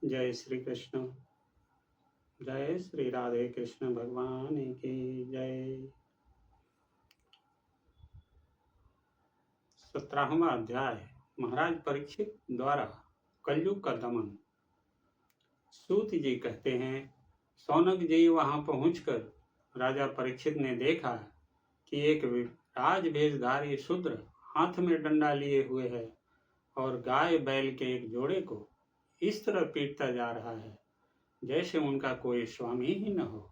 जय श्री कृष्ण। जय श्री राधे कृष्ण भगवान की जय। 17वां अध्याय। महाराज परीक्षित द्वारा कलयुग का दमन। सूत जी कहते हैं, सौनक जी वहां पहुंचकर राजा परीक्षित ने देखा कि एक राजभेषधारी शूद्र हाथ में डंडा लिए हुए है और गाय बैल के एक जोड़े को इस तरह पीटता जा रहा है जैसे उनका कोई स्वामी ही न हो।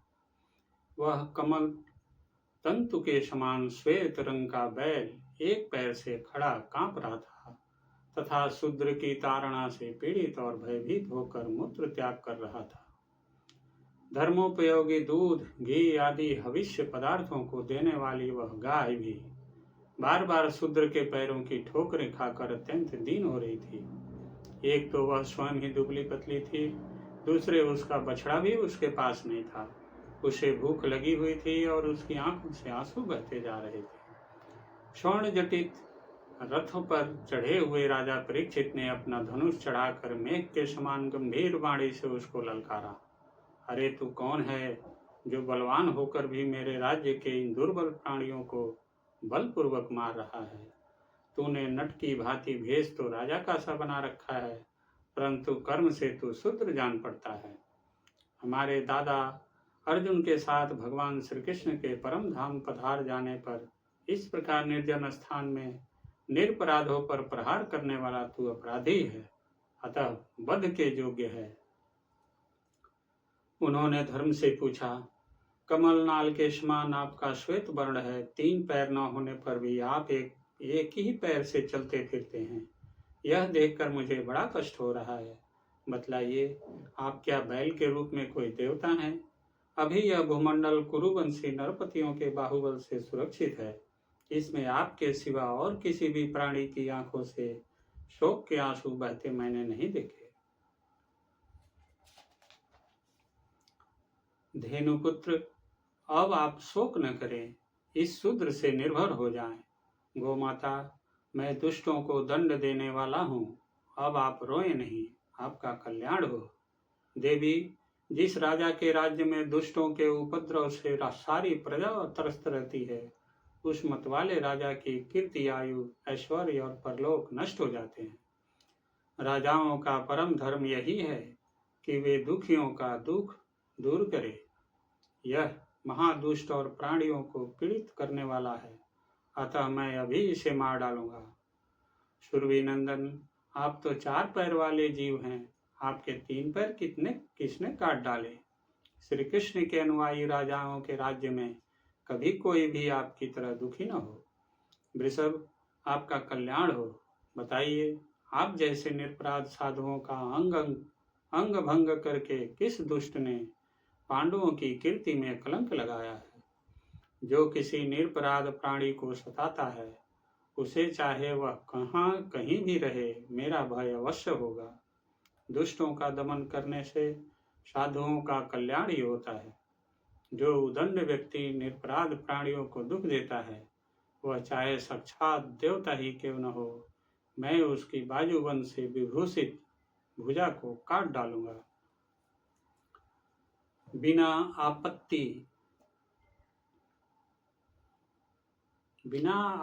वह कमल तंतु के समान श्वेत रंग का बैल एक पैर से खड़ा कांप रहा था तथा शूद्र की ताड़ना से पीड़ित और भयभीत होकर मूत्र त्याग कर रहा था। धर्मोपयोगी दूध, घी आदि हविष्य पदार्थों को देने वाली वह गाय भी बार बार शूद्र के पैरों की ठोकरें खाकर अत्यंत दीन हो रही थी। एक तो वह स्वयं ही दुबली पतली थी, दूसरे उसका बछड़ा भी उसके पास नहीं था। उसे भूख लगी हुई थी और उसकी आंखों से आंसू बहते जा रहे थे। स्वर्ण जटित रथ पर चढ़े हुए राजा परीक्षित ने अपना धनुष चढ़ाकर मेघ के समान गंभीर वाणी से उसको ललकारा। अरे तू कौन है जो बलवान होकर भी मेरे राज्य के इन दुर्बल प्राणियों को बलपूर्वक मार रहा है? तूने नट की भांति भेष तो राजा का सा बना रखा है, परंतु कर्म से तू शूद्र जान पड़ता है। हमारे दादा अर्जुन के साथ भगवान श्री कृष्ण के परम धाम पधार जाने पर इस प्रकार निर्जन स्थान में निरपराधों पर प्रहार करने वाला तू अपराधी है, अतः वध के योग्य है। उन्होंने धर्म से पूछा, कमल नाल के समान आपका श्वेत वर्ण है, 3 पैर न होने पर भी आप एक ही पैर से चलते फिरते हैं। यह देखकर मुझे बड़ा कष्ट हो रहा है। बतलाइए, आप क्या बैल के रूप में कोई देवता हैं? अभी यह भूमंडल कुरुवंशी नरपतियों के बाहुबल से सुरक्षित है। इसमें आपके सिवा और किसी भी प्राणी की आंखों से शोक के आंसू बहते मैंने नहीं देखे। धेनुपुत्र, अब आप शोक न करें, इस शूद्र से निर्भर हो जाएं। गोमाता, मैं दुष्टों को दंड देने वाला हूँ, अब आप रोएं नहीं, आपका कल्याण हो। देवी, जिस राजा के राज्य में दुष्टों के उपद्रव से सारी प्रजा त्रस्त रहती है, उस मतवाले राजा की कीर्ति, आयु, ऐश्वर्य और परलोक नष्ट हो जाते हैं। राजाओं का परम धर्म यही है कि वे दुखियों का दुख दूर करें। यह महादुष्ट और प्राणियों को पीड़ित करने वाला है, अतः मैं अभी इसे मार डालूंगा। सुरभि नंदन, आप तो 4 पैर वाले जीव हैं, आपके 3 पैर किसने काट डाले? श्री कृष्ण के अनुयायी राजाओं के राज्य में कभी कोई भी आपकी तरह दुखी न हो। वृषभ, आपका कल्याण हो। बताइए, आप जैसे निरपराध साधुओं का अंग भंग करके किस दुष्ट ने पांडवों की कीर्ति में कलंक लगाया है? जो किसी निरपराध प्राणी को सताता है, उसे चाहे वह कहीं भी रहे, मेरा भय अवश्य होगा। दुष्टों का दमन करने से साधुओं का कल्याण ही होता है। जो उदंड व्यक्ति निरपराध प्राणियों को दुख देता है, वह चाहे साक्षात देवता ही क्यों न हो, मैं उसकी बाजूबंद से विभूषित भुजा को काट डालूंगा। बिना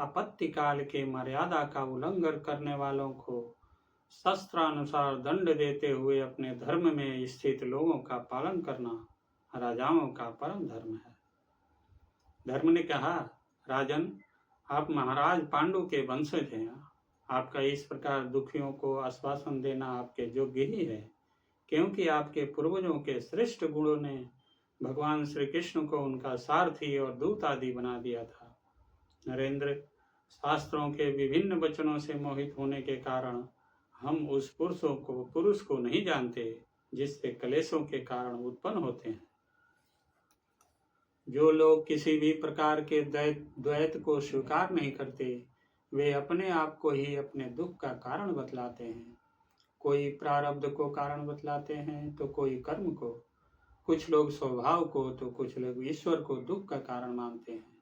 आपत्ति काल के मर्यादा का उल्लंघन करने वालों को शस्त्रानुसार दंड देते हुए अपने धर्म में स्थित लोगों का पालन करना राजाओं का परम धर्म है। धर्म ने कहा, राजन, आप महाराज पांडु के वंशज हैं। आपका इस प्रकार दुखियों को आश्वासन देना आपके योग्य ही है, क्योंकि आपके पूर्वजों के श्रेष्ठ गुणों ने भगवान श्री कृष्ण को उनका सारथी और दूत आदि बना दिया था। नरेंद्र, शास्त्रों के विभिन्न वचनों से मोहित होने के कारण हम उस पुरुष को नहीं जानते जिससे कलेशों के कारण उत्पन्न होते हैं। जो लोग किसी भी प्रकार के द्वैत को स्वीकार नहीं करते, वे अपने आप को ही अपने दुख का कारण बतलाते हैं। कोई प्रारब्ध को कारण बतलाते हैं तो कोई कर्म को, कुछ लोग स्वभाव को तो कुछ लोग ईश्वर को दुख का कारण मानते हैं।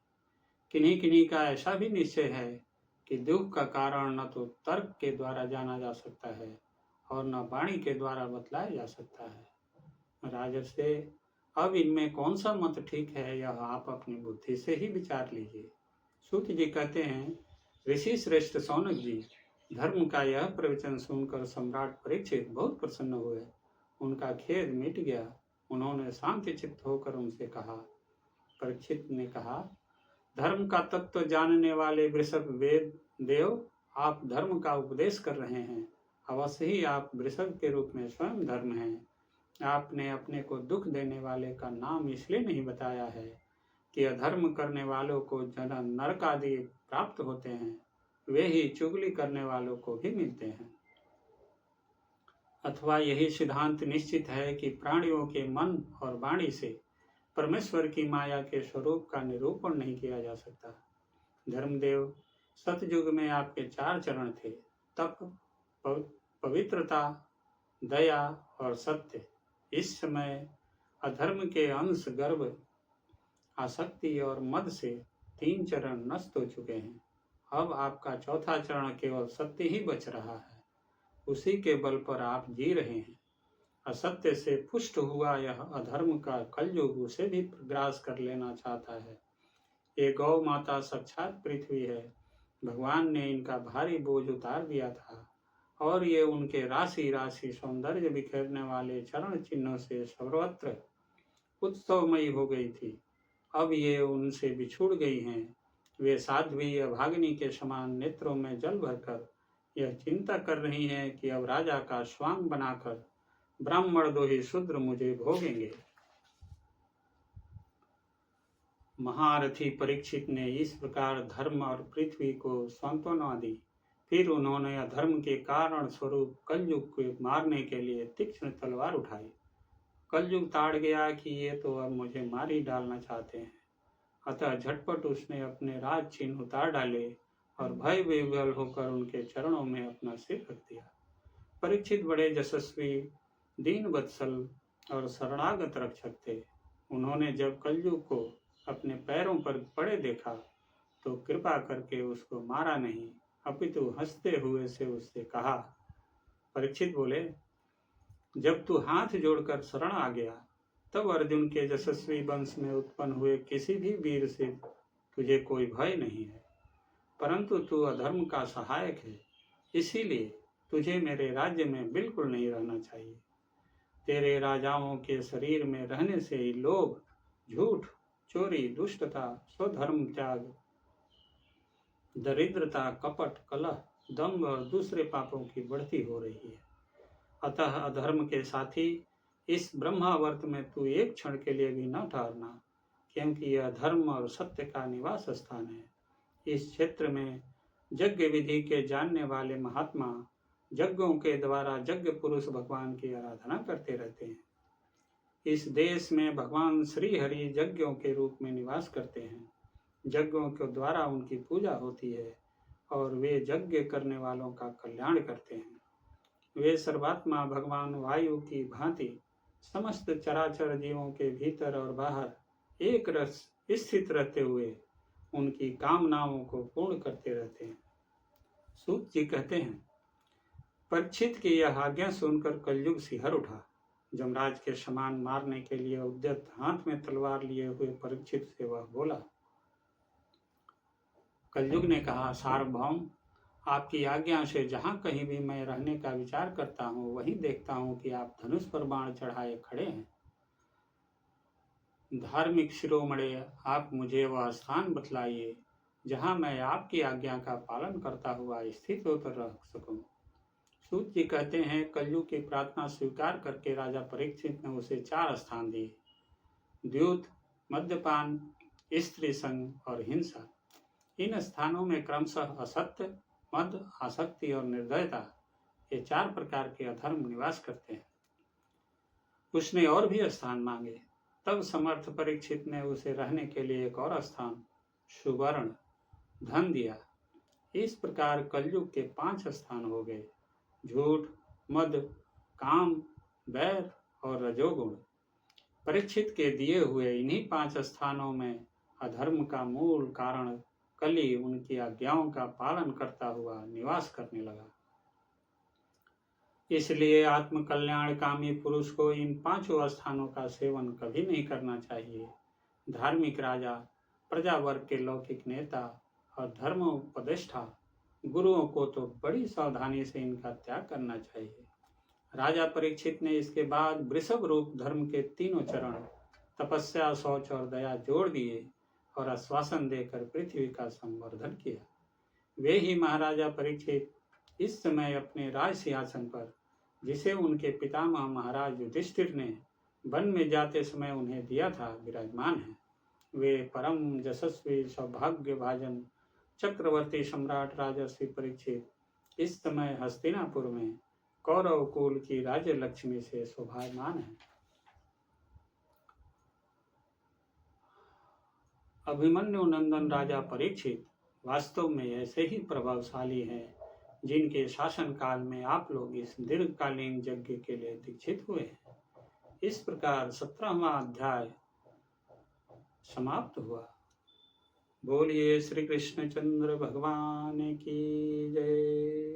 किन्हीं किन्हीं का ऐसा भी निश्चय है कि दुख का कारण न तो तर्क के द्वारा जाना जा सकता है और न वाणी के द्वारा बतलाया जा सकता है। राजर्षि, अब इनमें कौन सा मत ठीक है, यह आप अपनी बुद्धि से ही विचार लीजिए। सूत जी कहते हैं, ऋषि श्रेष्ठ शौनक जी, धर्म का यह प्रवचन सुनकर सम्राट परीक्षित बहुत प्रसन्न हुए। उनका खेद मिट गया। उन्होंने शांति चित्त होकर उनसे कहा। परीक्षित ने कहा, धर्म का तत्व जानने वाले वृषभ वेद देव, आप धर्म का उपदेश कर रहे हैं। अवश्य ही आप वृषभ के रूप में स्वयं धर्म हैं। आपने अपने को दुख देने वाले का नाम इसलिए नहीं बताया है कि अधर्म करने वालों को जन्म नरक आदि प्राप्त होते हैं, वे ही चुगली करने वालों को भी मिलते हैं। अथवा यही सिद्धांत निश्चित है कि प्राणियों के मन और वाणी से परमेश्वर की माया के स्वरूप का निरूपण नहीं किया जा सकता। धर्मदेव, सतयुग में आपके 4 चरण थे, तप, पवित्रता, दया और सत्य। इस समय अधर्म के अंश गर्व, आसक्ति और मद से 3 चरण नष्ट हो चुके हैं। अब आपका 4था चरण केवल सत्य ही बच रहा है। उसी के बल पर आप जी रहे हैं। असत्य से पुष्ट हुआ यह अधर्म का कलयुग उसे भी ग्रास कर लेना चाहता है। ये गौ माता साक्षात पृथ्वी है। भगवान ने इनका भारी बोझ उतार दिया था और ये उनके राशि राशि सौंदर्य बिखेरने वाले चरण चिन्हों से सर्वत्र उत्सवमयी हो गई थी। अब ये उनसे बिछुड़ गई हैं। वे साध्वी अभागिनी के समान नेत्रों में जल भरकर यह चिंता कर रही हैं कि अब राजा का स्वांग बनाकर ब्राह्मण दोही शूद्र मुझे भोगेंगे। महारथी परीक्षित ने इस प्रकार धर्म और पृथ्वी को सांत्वना दी। फिर उन्होंने अधर्म के कारण स्वरूप कलयुग को मारने के लिए तीक्ष्ण तलवार उठाई। कलयुग ताड़ गया कि ये तो अब मुझे मार ही डालना चाहते हैं। अतः झटपट उसने अपने राज चिन्ह उतार डाले और भय विह्वल होकर उनके चरणों में अपना सिर रख दिया। परीक्षित बड़े यशस्वी, दीन वत्सल और शरणागत रक्षक थे। उन्होंने जब कलयुग को अपने पैरों पर पड़े देखा तो कृपा करके उसको मारा नहीं, अपितु हंसते हुए से उससे कहा। परीक्षित बोले, जब तू हाथ जोड़कर शरण आ गया तब अर्जुन के यशस्वी वंश में उत्पन्न हुए किसी भी वीर से तुझे कोई भय नहीं है, परंतु तू अधर्म का सहायक है, इसीलिए तुझे मेरे राज्य में बिल्कुल नहीं रहना चाहिए। तेरे राजाओं के शरीर में रहने से ही लोभ, झूठ, चोरी, दुष्टता, स्वधर्म त्याग, दरिद्रता, कपट, कलह, दंभ और दूसरे पापों की बढ़ती हो रही है। अतः अधर्म के साथी, इस ब्रह्मावर्त में तू एक क्षण के लिए भी न ठहरना, क्योंकि यह धर्म और सत्य का निवास स्थान है। इस क्षेत्र में यज्ञ विधि के जानने वाले महात्मा यज्ञों के द्वारा यज्ञ पुरुष भगवान की आराधना करते रहते हैं। इस देश में भगवान श्री हरि यज्ञों के रूप में निवास करते हैं। यज्ञों के द्वारा उनकी पूजा होती है और वे यज्ञ करने वालों का कल्याण करते हैं। वे सर्वात्मा भगवान वायु की भांति समस्त चराचर जीवों के भीतर और बाहर एक रस स्थित रहते हुए उनकी कामनाओं को पूर्ण करते रहते हैं। सूत जी कहते हैं, परीक्षित की यह आज्ञा सुनकर कलयुग सिहर उठा। जमराज के समान मारने के लिए उद्यत हाथ में तलवार लिए हुए परीक्षित से वह बोला। कलयुग ने कहा, सार्वभौम, आपकी आज्ञा से जहाँ कहीं भी मैं रहने का विचार करता हूँ वहीं देखता हूँ कि आप धनुष पर बाण चढ़ाए खड़े हैं। धार्मिक शिरोमणि, आप मुझे वह स्थान बतलाइए जहाँ मैं आपकी आज्ञा का पालन करता हुआ स्थित होकर रह सकूं। सूत जी कहते हैं, कलयुग की प्रार्थना स्वीकार करके राजा परीक्षित ने उसे 4 स्थान दिए। द्यूत, मद्यपान, स्त्री संग और हिंसा। इन स्थानों में क्रमशः असत्य, मद, आसक्ति और निर्दयता, ये 4 प्रकार के अधर्म निवास करते हैं। उसने और भी स्थान मांगे। तब समर्थ परीक्षित ने उसे रहने के लिए एक और स्थान, सुवर्ण, धन दिया। इस प्रकार कलयुग के 5 स्थान हो गए: झूठ, मद, काम, बैर और रजोगुण। परीक्षित के दिए हुए इन्हीं 5 स्थानों में अधर्म का मूल कारण कली उनकी आज्ञाओं का पालन करता हुआ निवास करने लगा। इसलिए आत्म कल्याणकामी पुरुष को इन पांचों स्थानों का सेवन कभी नहीं करना चाहिए। धार्मिक राजा, प्रजा वर्ग के लौकिक नेता और धर्म उपदेष्टा गुरुओं को तो बड़ी सावधानी से इनका त्याग करना चाहिए। राजा परीक्षित ने इसके बाद वृषभ रूप धर्म के तीनों चरण तपस्या, शौच और दया जोड़ दिए और आश्वासन देकर पृथ्वी का संवर्धन किया। वे ही महाराजा परीक्षित इस समय अपने राज सिंहासन पर, जिसे उनके पितामह महाराज युधिष्ठिर ने वन में जाते समय उन्हें दिया था, विराजमान है। वे परम यशस्वी सौभाग्य भाजन चक्रवर्ती सम्राट राजर्षि परीक्षित इस समय हस्तिनापुर में कौरव कुल की राज्य लक्ष्मी से शोभायमान है। अभिमन्यु नंदन राजा परीक्षित वास्तव में ऐसे ही प्रभावशाली हैं जिनके शासन काल में आप लोग इस दीर्घकालीन यज्ञ के लिए दीक्षित हुए हैं। इस प्रकार 17वां अध्याय समाप्त हुआ। बोलिए श्री कृष्णचंद्र भगवान की जय।